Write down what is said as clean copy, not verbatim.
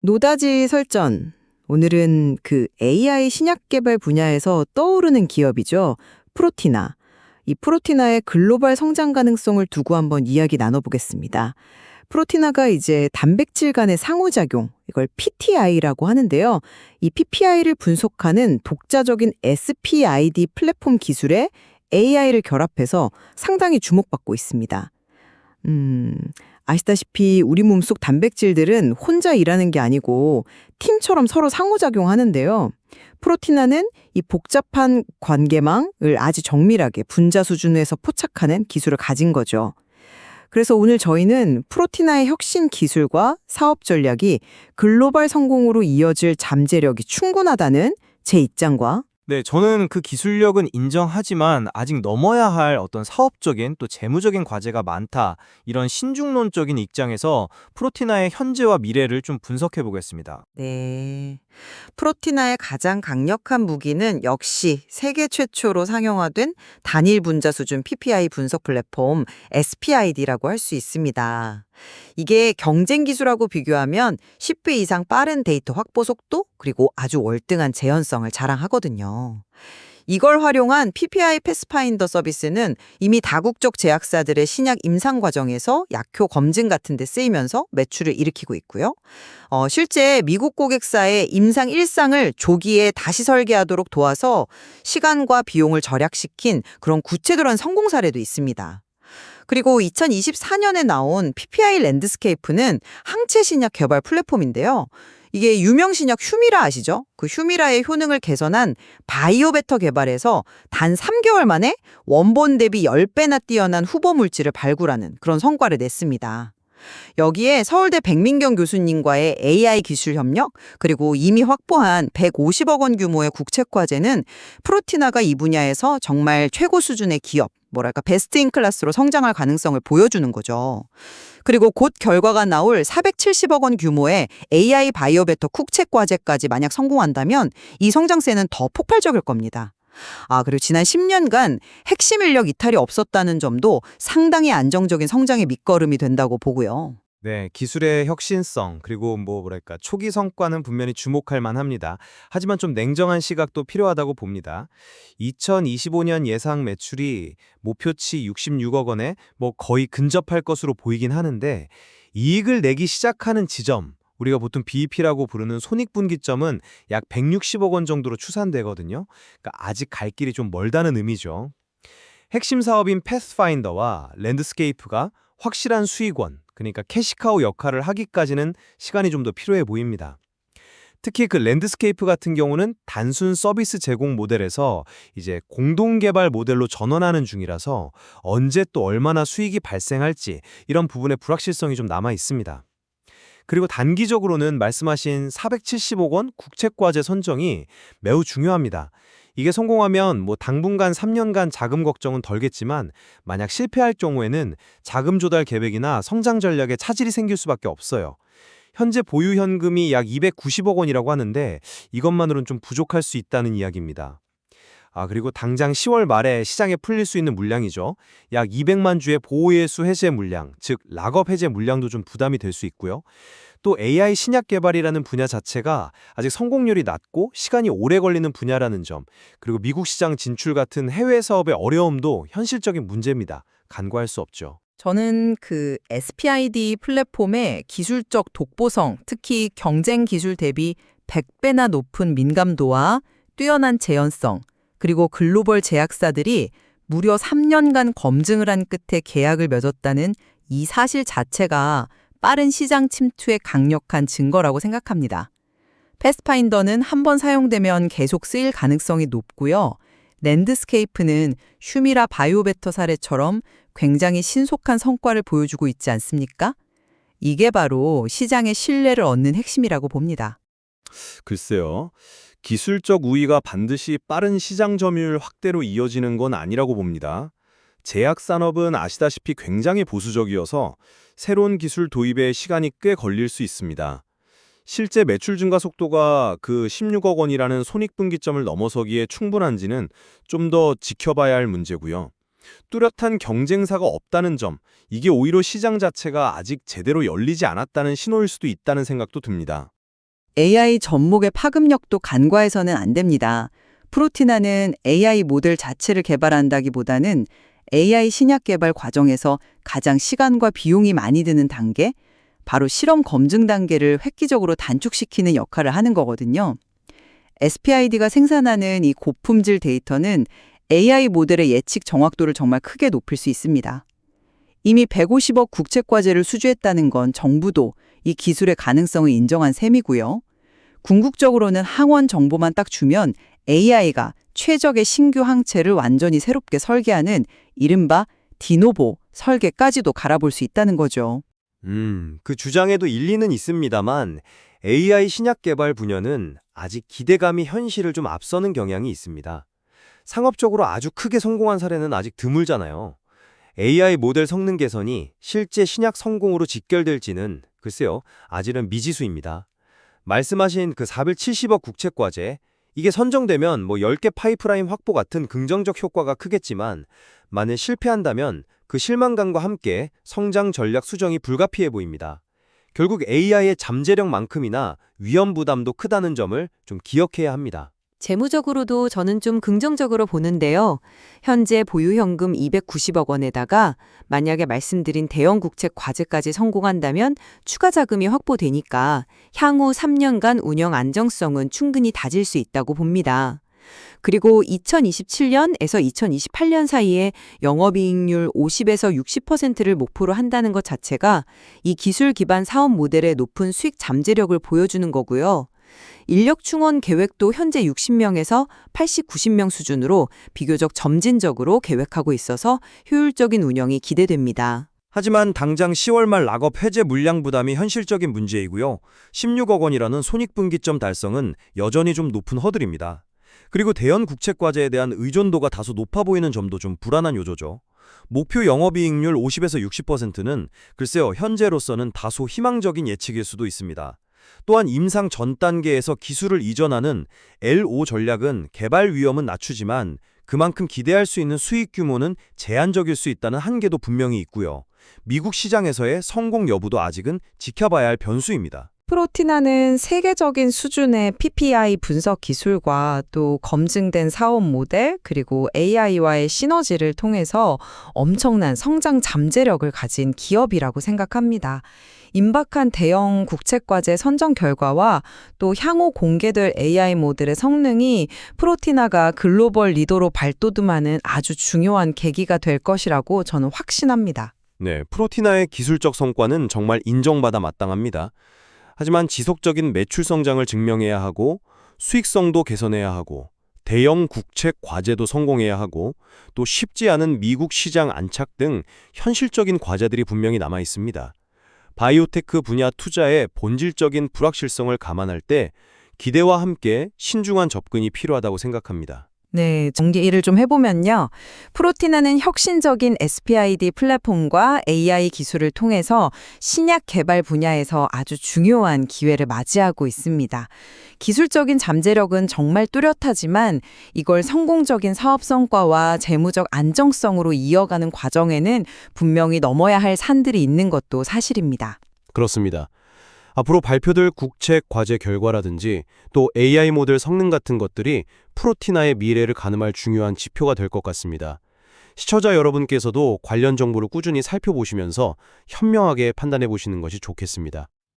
노다지 설전. 오늘은 그 AI 신약 개발 분야에서 떠오르는 기업이죠. 프로티나. 이 프로티나의 글로벌 성장 가능성을 두고 한번 이야기 나눠보겠습니다. 프로티나가 이제 단백질 간의 상호작용, 이걸 PTI라고 하는데요. 이 PPI를 분석하는 독자적인 SPID 플랫폼 기술에 AI를 결합해서 상당히 주목받고 있습니다. 음, 아시다시피 우리 몸속 단백질들은 혼자 일하는 게 아니고 팀처럼 서로 상호작용하는데요. 프로티나는 이 복잡한 관계망을 아주 정밀하게 분자 수준에서 포착하는 기술을 가진 거죠. 그래서 오늘 저희는 프로티나의 혁신 기술과 사업 전략이 글로벌 성공으로 이어질 잠재력이 충분하다는 제 입장과 네, 저는 그 기술력은 인정하지만 아직 넘어야 할 어떤 사업적인 또 재무적인 과제가 많다. 이런 신중론적인 입장에서 프로티나의 현재와 미래를 좀 분석해 보겠습니다. 네. 프로티나의 가장 강력한 무기는 역시 세계 최초로 상용화된 단일 분자 수준 PPI 분석 플랫폼 SPID라고 할 수 있습니다. 이게 경쟁 기술하고 비교하면 10배 이상 빠른 데이터 확보 속도 그리고 아주 월등한 재현성을 자랑하거든요. 이걸 활용한 PPI 패스파인더 서비스는 이미 다국적 제약사들의 신약 임상 과정에서 약효 검증 같은 데 쓰이면서 매출을 일으키고 있고요. 실제 미국 고객사의 임상 일상을 조기에 다시 설계하도록 도와서 시간과 비용을 절약시킨 그런 구체적인 성공 사례도 있습니다. 그리고 2024년에 나온 PPI 랜드스케이프는 항체 신약 개발 플랫폼인데요. 이게 유명 신약 휴미라 아시죠? 그 휴미라의 효능을 개선한 바이오베터 개발해서 단 3개월 만에 원본 대비 10배나 뛰어난 후보 물질을 발굴하는 그런 성과를 냈습니다. 여기에 서울대 백민경 교수님과의 AI 기술 협력, 그리고 이미 확보한 150억 원 규모의 국책과제는 프로티나가 이 분야에서 정말 최고 수준의 기업, 베스트 인 클래스로 성장할 가능성을 보여주는 거죠. 그리고 곧 결과가 나올 470억 원 규모의 AI 바이오베터 국책과제까지 만약 성공한다면 이 성장세는 더 폭발적일 겁니다. 그리고 지난 10년간 핵심 인력 이탈이 없었다는 점도 상당히 안정적인 성장의 밑거름이 된다고 보고요. 네, 기술의 혁신성 그리고 초기 성과는 분명히 주목할 만합니다. 하지만 좀 냉정한 시각도 필요하다고 봅니다. 2025년 예상 매출이 목표치 66억 원에 거의 근접할 것으로 보이긴 하는데 이익을 내기 시작하는 지점 우리가 보통 BEP라고 부르는 손익분기점은 약 160억 원 정도로 추산되거든요. 그러니까 아직 갈 길이 좀 멀다는 의미죠. 핵심 사업인 패스파인더와 랜드스케이프가 확실한 수익원, 그러니까 캐시카우 역할을 하기까지는 시간이 좀 더 필요해 보입니다. 특히 그 랜드스케이프 같은 경우는 단순 서비스 제공 모델에서 이제 공동 개발 모델로 전환하는 중이라서 언제 또 얼마나 수익이 발생할지 이런 부분의 불확실성이 좀 남아 있습니다. 그리고 단기적으로는 말씀하신 470억 원 국책과제 선정이 매우 중요합니다. 이게 성공하면 당분간 3년간 자금 걱정은 덜겠지만 만약 실패할 경우에는 자금 조달 계획이나 성장 전략에 차질이 생길 수밖에 없어요. 현재 보유 현금이 약 290억 원이라고 하는데 이것만으로는 좀 부족할 수 있다는 이야기입니다. 그리고 당장 10월 말에 시장에 풀릴 수 있는 물량이죠. 약 200만 주의 보호예수 해제 물량, 즉 락업 해제 물량도 좀 부담이 될 수 있고요. 또 AI 신약 개발이라는 분야 자체가 아직 성공률이 낮고 시간이 오래 걸리는 분야라는 점, 그리고 미국 시장 진출 같은 해외 사업의 어려움도 현실적인 문제입니다. 간과할 수 없죠. 저는 그 SPID 플랫폼의 기술적 독보성, 특히 경쟁 기술 대비 100배나 높은 민감도와 뛰어난 재현성, 그리고 글로벌 제약사들이 무려 3년간 검증을 한 끝에 계약을 맺었다는 이 사실 자체가 빠른 시장 침투의 강력한 증거라고 생각합니다. 패스파인더는 한번 사용되면 계속 쓰일 가능성이 높고요. 랜드스케이프는 휴미라 바이오베터 사례처럼 굉장히 신속한 성과를 보여주고 있지 않습니까? 이게 바로 시장의 신뢰를 얻는 핵심이라고 봅니다. 글쎄요. 기술적 우위가 반드시 빠른 시장 점유율 확대로 이어지는 건 아니라고 봅니다. 제약 산업은 아시다시피 굉장히 보수적이어서 새로운 기술 도입에 시간이 꽤 걸릴 수 있습니다. 실제 매출 증가 속도가 그 16억 원이라는 손익분기점을 넘어서기에 충분한지는 좀 더 지켜봐야 할 문제고요. 뚜렷한 경쟁사가 없다는 점, 이게 오히려 시장 자체가 아직 제대로 열리지 않았다는 신호일 수도 있다는 생각도 듭니다. AI 접목의 파급력도 간과해서는 안 됩니다. 프로티나는 AI 모델 자체를 개발한다기보다는 AI 신약 개발 과정에서 가장 시간과 비용이 많이 드는 단계, 바로 실험 검증 단계를 획기적으로 단축시키는 역할을 하는 거거든요. SPID가 생산하는 이 고품질 데이터는 AI 모델의 예측 정확도를 정말 크게 높일 수 있습니다. 이미 150억 국책과제를 수주했다는 건 정부도 이 기술의 가능성을 인정한 셈이고요. 궁극적으로는 항원 정보만 딱 주면 AI가 최적의 신규 항체를 완전히 새롭게 설계하는 이른바 디노보 설계까지도 갈아볼 수 있다는 거죠. 그 주장에도 일리는 있습니다만 AI 신약 개발 분야는 아직 기대감이 현실을 좀 앞서는 경향이 있습니다. 상업적으로 아주 크게 성공한 사례는 아직 드물잖아요. AI 모델 성능 개선이 실제 신약 성공으로 직결될지는 글쎄요, 아직은 미지수입니다. 말씀하신 그 470억 국책과제, 이게 선정되면 10개 파이프라인 확보 같은 긍정적 효과가 크겠지만 만일 실패한다면 그 실망감과 함께 성장 전략 수정이 불가피해 보입니다. 결국 AI의 잠재력만큼이나 위험 부담도 크다는 점을 좀 기억해야 합니다. 재무적으로도 저는 좀 긍정적으로 보는데요. 현재 보유 현금 290억 원에다가 만약에 말씀드린 대형 국책 과제까지 성공한다면 추가 자금이 확보되니까 향후 3년간 운영 안정성은 충분히 다질 수 있다고 봅니다. 그리고 2027년에서 2028년 사이에 영업이익률 50에서 60%를 목표로 한다는 것 자체가 이 기술 기반 사업 모델의 높은 수익 잠재력을 보여주는 거고요. 인력 충원 계획도 현재 60명에서 80, 90명 수준으로 비교적 점진적으로 계획하고 있어서 효율적인 운영이 기대됩니다. 하지만 당장 10월 말 락업 해제 물량 부담이 현실적인 문제이고요. 16억 원이라는 손익분기점 달성은 여전히 좀 높은 허들입니다. 그리고 대연 국책과제에 대한 의존도가 다소 높아 보이는 점도 좀 불안한 요소죠. 목표 영업이익률 50에서 60%는 글쎄요, 현재로서는 다소 희망적인 예측일 수도 있습니다. 또한 임상 전 단계에서 기술을 이전하는 L5 전략은 개발 위험은 낮추지만 그만큼 기대할 수 있는 수익 규모는 제한적일 수 있다는 한계도 분명히 있고요. 미국 시장에서의 성공 여부도 아직은 지켜봐야 할 변수입니다. 프로티나는 세계적인 수준의 PPI 분석 기술과 또 검증된 사업 모델 그리고 AI와의 시너지를 통해서 엄청난 성장 잠재력을 가진 기업이라고 생각합니다. 임박한 대형 국책과제 선정 결과와 또 향후 공개될 AI 모델의 성능이 프로티나가 글로벌 리더로 발돋움하는 아주 중요한 계기가 될 것이라고 저는 확신합니다. 네, 프로티나의 기술적 성과는 정말 인정받아 마땅합니다. 하지만 지속적인 매출 성장을 증명해야 하고 수익성도 개선해야 하고 대형 국책 과제도 성공해야 하고 또 쉽지 않은 미국 시장 안착 등 현실적인 과제들이 분명히 남아 있습니다. 바이오테크 분야 투자의 본질적인 불확실성을 감안할 때 기대와 함께 신중한 접근이 필요하다고 생각합니다. 네, 정리를 좀 해보면요. 프로티나는 혁신적인 SPID 플랫폼과 AI 기술을 통해서 신약 개발 분야에서 아주 중요한 기회를 맞이하고 있습니다. 기술적인 잠재력은 정말 뚜렷하지만 이걸 성공적인 사업 성과와 재무적 안정성으로 이어가는 과정에는 분명히 넘어야 할 산들이 있는 것도 사실입니다. 그렇습니다. 앞으로 발표될 국책 과제 결과라든지 또 AI 모델 성능 같은 것들이 프로티나의 미래를 가늠할 중요한 지표가 될 것 같습니다. 시청자 여러분께서도 관련 정보를 꾸준히 살펴보시면서 현명하게 판단해 보시는 것이 좋겠습니다.